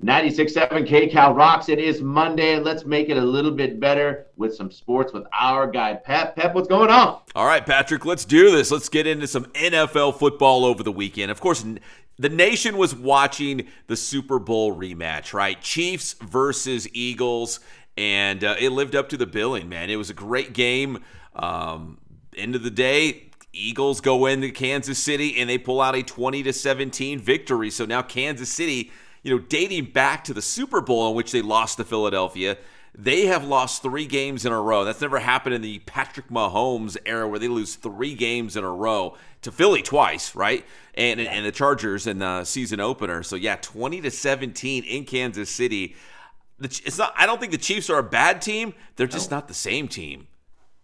96.7 KCAL rocks. It is Monday, and let's make it a little bit better with some sports with our guy, Pep. Pep, what's going on? All right, Patrick, let's do this. Let's get into some NFL football over the weekend. Of course, the nation was watching the Super Bowl rematch, right? Chiefs versus Eagles, and it lived up to the billing, man. It was a great game. End of the day, Eagles go into Kansas City, and they pull out a 20-17 victory. So now Kansas City, dating back to the Super Bowl in which they lost to Philadelphia, they have lost 3 games in a row. That's never happened in the Patrick Mahomes era where they lose 3 games in a row to Philly twice, right? And the Chargers in the season opener. So, 20-17 in Kansas City. I don't think the Chiefs are a bad team. They're just not the same team.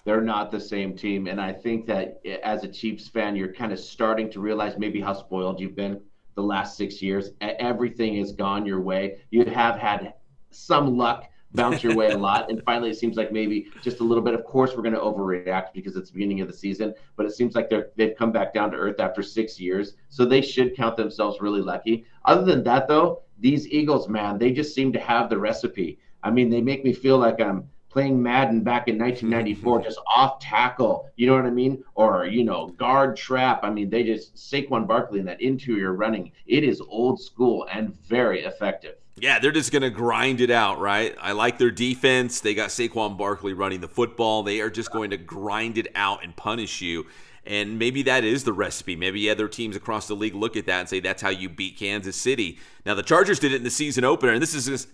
They're not the same team. And I think that as a Chiefs fan, you're kind of starting to realize maybe how spoiled you've been the last 6 years. Everything has gone your way. You have had some luck bounce your way a lot. And finally, it seems like maybe just a little bit. Of course, we're going to overreact because it's the beginning of the season. But it seems like they've come back down to earth after 6 years. So they should count themselves really lucky. Other than that, though, these Eagles, man, they just seem to have the recipe. I mean, they make me feel like I'm playing Madden back in 1994, just off tackle, you know what I mean? Or, guard trap. I mean, they just, Saquon Barkley and that interior running, it is old school and very effective. Yeah, they're just going to grind it out, right? I like their defense. They got Saquon Barkley running the football. They are just going to grind it out and punish you. And maybe that is the recipe. Maybe other teams across the league look at that and say that's how you beat Kansas City. Now, the Chargers did it in the season opener, and this is just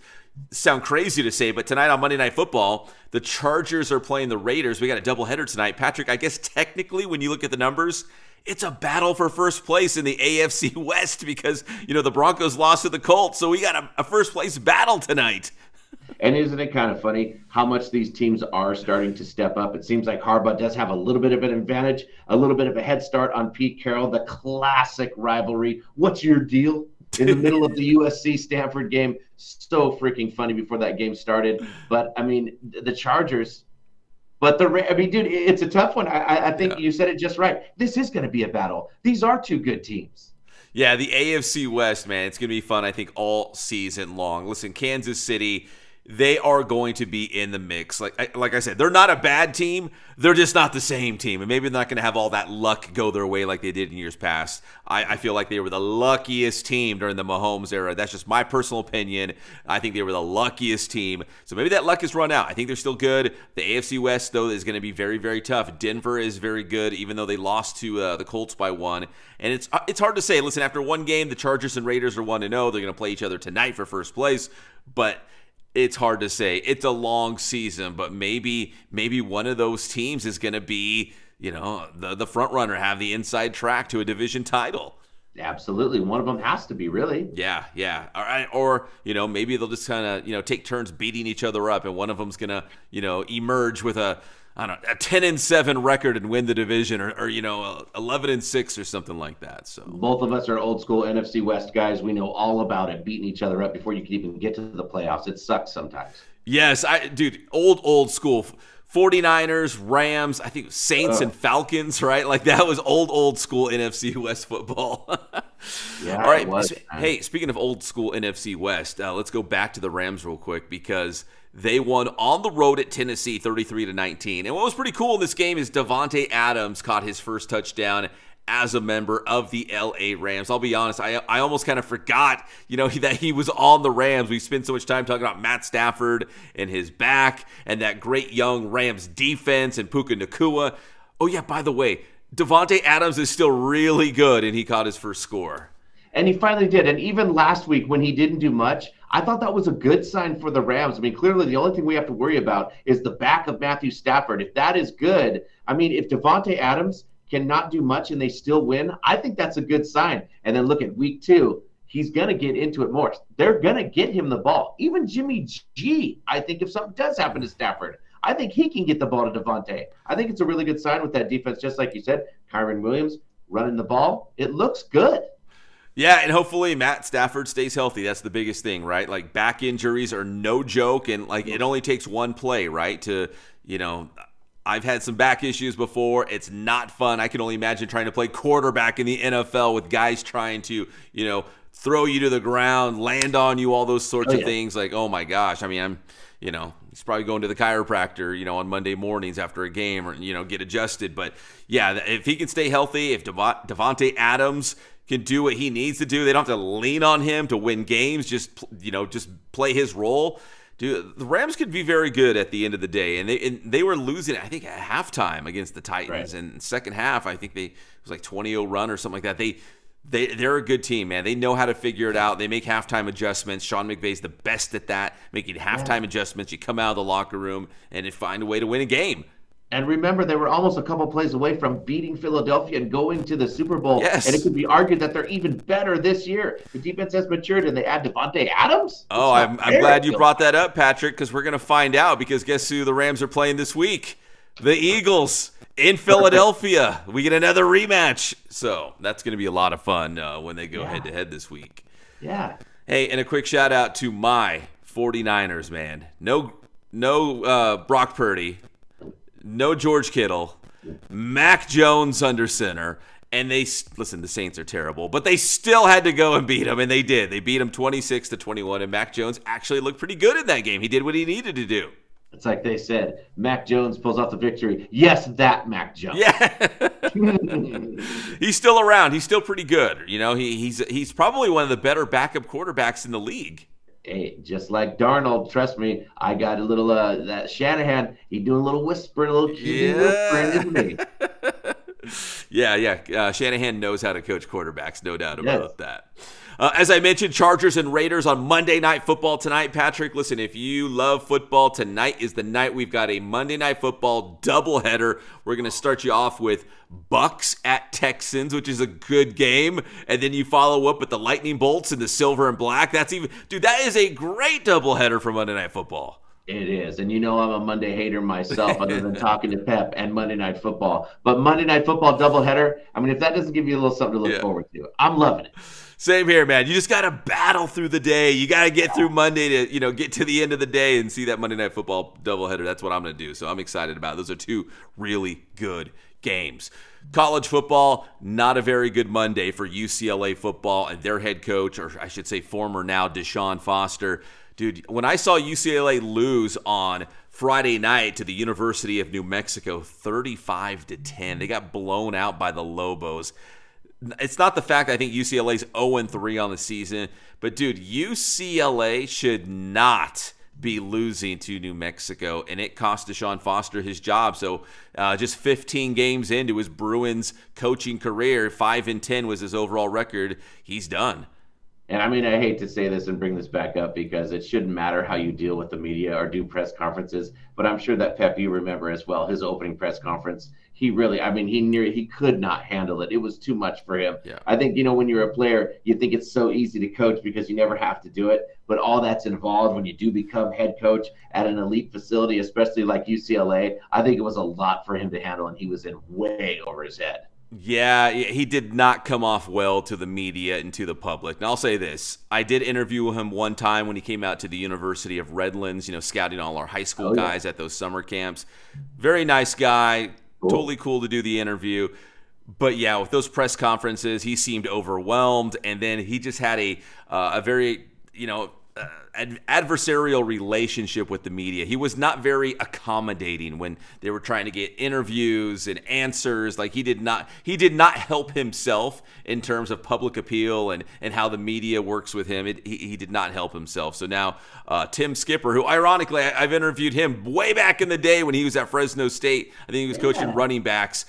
sound crazy to say, but tonight on Monday Night Football, the Chargers are playing the Raiders. We got a doubleheader tonight. Patrick, I guess technically when you look at the numbers, it's a battle for first place in the AFC West because, the Broncos lost to the Colts, so we got a first place battle tonight. And isn't it kind of funny how much these teams are starting to step up? It seems like Harbaugh does have a little bit of an advantage, a little bit of a head start on Pete Carroll, the classic rivalry. What's your deal? In the middle of the USC-Stanford game. So freaking funny before that game started. But, I mean, the Chargers. But, dude, it's a tough one. I think you said it just right. This is going to be a battle. These are 2 good teams. Yeah, the AFC West, man, it's going to be fun, I think, all season long. Listen, Kansas City, they are going to be in the mix. Like I said, they're not a bad team. They're just not the same team. And maybe they're not going to have all that luck go their way like they did in years past. I feel like they were the luckiest team during the Mahomes era. That's just my personal opinion. I think they were the luckiest team. So maybe that luck has run out. I think they're still good. The AFC West, though, is going to be very, very tough. Denver is very good, even though they lost to the Colts by 1. And it's hard to say. Listen, after one game, the Chargers and Raiders are 1-0. They're going to play each other tonight for first place. But it's hard to say. It's a long season, but maybe one of those teams is going to be, the front runner, have the inside track to a division title. Absolutely. One of them has to be, really. Yeah. All right. Or, maybe they'll just kind of, take turns beating each other up, and one of them's going to, emerge with a 10-7 record and win the division, or 11-6 or something like that. So both of us are old school NFC West guys. We know all about it, beating each other up before you can even get to the playoffs. It sucks sometimes. Yes, old school. 49ers, Rams, I think Saints and Falcons, right? Like that was old school NFC West football. Yeah. All right. It was. Hey, speaking of old school NFC West, let's go back to the Rams real quick because they won on the road at Tennessee 33-19. And what was pretty cool in this game is Davante Adams caught his first touchdown as a member of the LA Rams. I'll be honest, I almost kind of forgot, that he was on the Rams. We spent so much time talking about Matt Stafford and his back and that great young Rams defense and Puka Nacua. Oh yeah, by the way, Davante Adams is still really good, and he caught his first score. And he finally did. And even last week when he didn't do much, I thought that was a good sign for the Rams. I mean, clearly the only thing we have to worry about is the back of Matthew Stafford. If that is good, if Davante Adams cannot do much and they still win, I think that's a good sign. And then look at week 2. He's going to get into it more. They're going to get him the ball. Even Jimmy G, I think if something does happen to Stafford, I think he can get the ball to Davante. I think it's a really good sign with that defense, just like you said. Kyron Williams running the ball. It looks good. Yeah, and hopefully Matt Stafford stays healthy. That's the biggest thing, right? Like back injuries are no joke, and like it only takes one play, right? To, I've had some back issues before. It's not fun. I can only imagine trying to play quarterback in the NFL with guys trying to, throw you to the ground, land on you, all those sorts Oh, of yeah. things. Like, oh my gosh. I mean, he's probably going to the chiropractor, on Monday mornings after a game or, get adjusted. But yeah, if he can stay healthy, if Devontae Adams can do what he needs to do, they don't have to lean on him to win games. Just play his role. Dude, the Rams could be very good at the end of the day, and they were losing, I think, at halftime against the Titans, Right. and second half, I think it was like 20-0 run or something like that. They're a good team, man. They know how to figure it out. They make halftime adjustments. Sean McVay's the best at that, making halftime adjustments. You come out of the locker room and find a way to win a game. And remember, they were almost a couple plays away from beating Philadelphia and going to the Super Bowl. Yes. And it could be argued that they're even better this year. The defense has matured, and they add Devontae Adams. Oh, I'm glad you brought that up, Patrick, because we're going to find out. Because guess who the Rams are playing this week? The Eagles in Philadelphia. We get another rematch. So that's going to be a lot of fun when they go head-to-head this week. Yeah. Hey, and a quick shout-out to my 49ers, man. No Brock Purdy. No George Kittle, Mac Jones under center, and the Saints are terrible, but they still had to go and beat them, and they did. They beat them 26-21, and Mac Jones actually looked pretty good in that game. He did what he needed to do. It's like they said, Mac Jones pulls off the victory. Yes, that Mac Jones. Yeah. He's still around. He's still pretty good. He's probably one of the better backup quarterbacks in the league. Hey, just like Darnold, trust me, I got a little that Shanahan. He doing a little whispering, a little QB whispering, isn't he? Yeah. Shanahan knows how to coach quarterbacks, no doubt about that. As I mentioned, Chargers and Raiders on Monday Night Football tonight. Patrick, listen, if you love football, tonight is the night. We've got a Monday Night Football doubleheader. We're going to start you off with Bucks at Texans, which is a good game. And then you follow up with the Lightning Bolts and the Silver and Black. That is a great doubleheader for Monday Night Football. It is. And I'm a Monday hater myself, other than talking to Pep and Monday Night Football. But Monday Night Football doubleheader, I mean, if that doesn't give you a little something to look forward to, I'm loving it. Same here, man. You just got to battle through the day. You got to get through Monday to, get to the end of the day and see that Monday Night Football doubleheader. That's what I'm going to do. So I'm excited about it. Those are two really good games. College football, not a very good Monday for UCLA football and their head coach, or I should say former now, Deshaun Foster. Dude, when I saw UCLA lose on Friday night to the University of New Mexico 35-10, they got blown out by the Lobos. It's not the fact that I think UCLA's 0-3 on the season, but dude, UCLA should not be losing to New Mexico, and it cost Deshaun Foster his job. So just 15 games into his Bruins coaching career, 5-10 was his overall record. He's done. And I mean, I hate to say this and bring this back up because it shouldn't matter how you deal with the media or do press conferences, but I'm sure that Pep, you remember as well, his opening press conference, he could not handle it. It was too much for him. Yeah. I think, when you're a player, you think it's so easy to coach because you never have to do it, but all that's involved when you do become head coach at an elite facility, especially like UCLA, I think it was a lot for him to handle, and he was in way over his head. Yeah, he did not come off well to the media and to the public. And I'll say this. I did interview him one time when he came out to the University of Redlands, scouting all our high school guys at those summer camps. Very nice guy. Cool. Totally cool to do the interview. But yeah, with those press conferences, he seemed overwhelmed. And then he just had a very, an adversarial relationship with the media. He was not very accommodating when they were trying to get interviews and answers. Like he did not help himself in terms of public appeal and how the media works with him. He did not help himself. So now Tim Skipper, who ironically I've interviewed him way back in the day when he was at Fresno State. I think he was coaching running backs.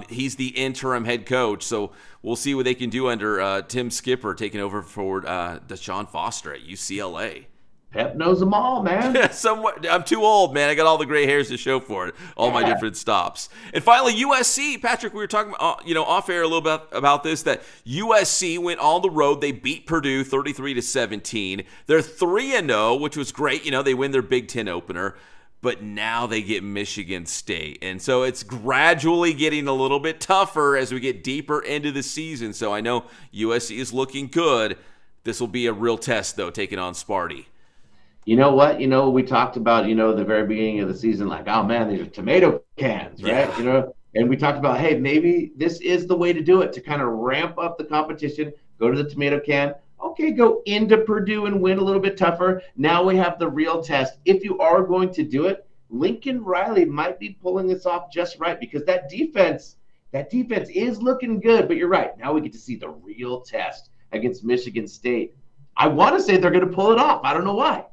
He's the interim head coach. So we'll see what they can do under Tim Skipper taking over for Deshaun Foster at UCLA. Pep knows them all, man. Somewhat. I'm too old, man. I got all the gray hairs to show for it. All my different stops. And finally, USC. Patrick, we were talking off air a little bit about this, that USC went on the road. They beat Purdue 33-17. They're 3-0, which was great. They win their Big Ten opener. But now they get Michigan State. And so it's gradually getting a little bit tougher as we get deeper into the season. So I know USC is looking good. This will be a real test, though, taking on Sparty. You know what? We talked about, the very beginning of the season, like, oh, man, these are tomato cans, right? Yeah. And we talked about, hey, maybe this is the way to do it, to kind of ramp up the competition, go to the tomato can. Okay, go into Purdue and win a little bit tougher. Now we have the real test. If you are going to do it, Lincoln Riley might be pulling this off just right because that defense is looking good. But you're right. Now we get to see the real test against Michigan State. I want to say they're going to pull it off. I don't know why.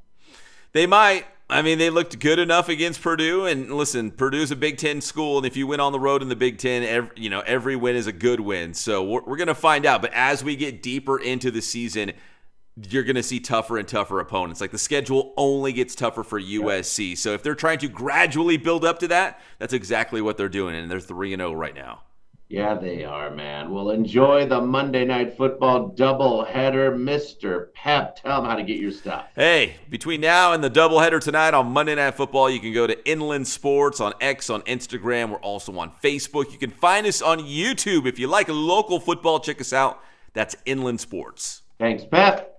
They might. I mean, they looked good enough against Purdue. And listen, Purdue's a Big Ten school, and if you win on the road in the Big Ten, every win is a good win. So we're going to find out. But as we get deeper into the season, you're going to see tougher and tougher opponents. Like the schedule only gets tougher for USC. So if they're trying to gradually build up to that, that's exactly what they're doing. And they're 3-0 right now. Yeah, they are, man. Well, enjoy the Monday Night Football doubleheader. Mr. Pep, tell them how to get your stuff. Hey, between now and the doubleheader tonight on Monday Night Football, you can go to Inland Sports on X, on Instagram. We're also on Facebook. You can find us on YouTube. If you like local football, check us out. That's Inland Sports. Thanks, Pep.